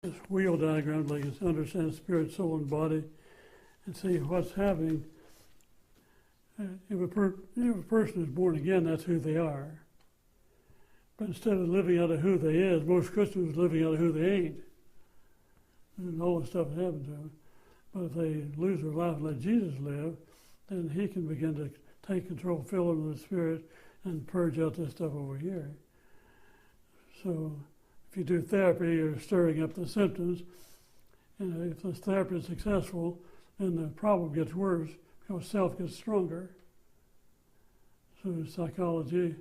this wheel diagram, like it's understand spirit, soul, and body, and see what's happening. If a person is born again, that's who they are. But instead of living out of who they is, most Christians are living out of who they ain't. And all the stuff that happened to them. But if they lose their life and let Jesus live, then he can begin to take control, fill them with the Spirit, and purge out this stuff over here. So if you do therapy, you're stirring up the symptoms. And if the therapy is successful, then the problem gets worse because self gets stronger. So psychology,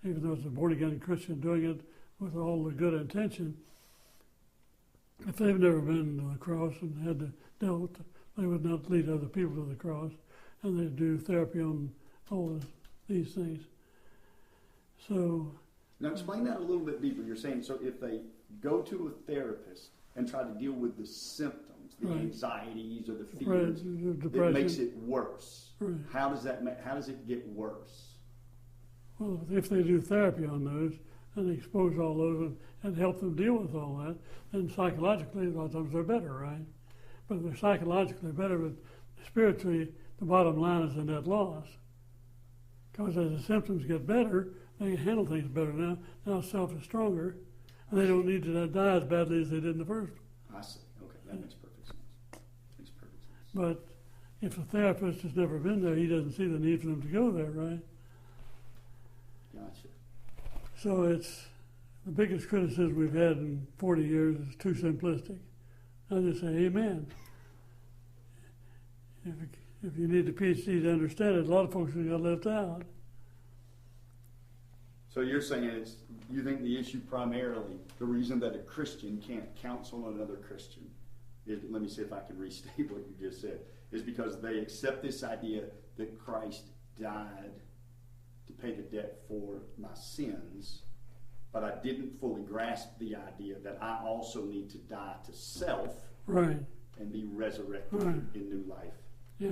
even though it's a born-again Christian doing it with all the good intention, if they've never been to the cross and had to deal with, they would not lead other people to the cross, and they do therapy on all these things. So now explain that a little bit deeper. You're saying, so if they go to a therapist and try to deal with the symptoms, the anxieties or the fears, it makes it worse. Right. How does it get worse? Well, if they do therapy on those and expose all those and help them deal with all that, then psychologically, a lot of times they're better, right? But if they're psychologically better, but spiritually, the bottom line is a net loss. Because as the symptoms get better, they can handle things better now. Now self is stronger, and they don't need to die as badly as they did in the first. I see. Okay, that makes perfect sense. Makes perfect sense. But if a therapist has never been there, he doesn't see the need for them to go there, right? Gotcha. So it's the biggest criticism we've had in 40 years is too simplistic. I just say, amen. If you need a PhD to understand it, a lot of folks have got left out. So you're saying you think the issue primarily, the reason that a Christian can't counsel another Christian, let me see if I can restate what you just said, is because they accept this idea that Christ died to pay the debt for my sins, but I didn't fully grasp the idea that I also need to die to self, right, and be resurrected right, in new life. Yeah.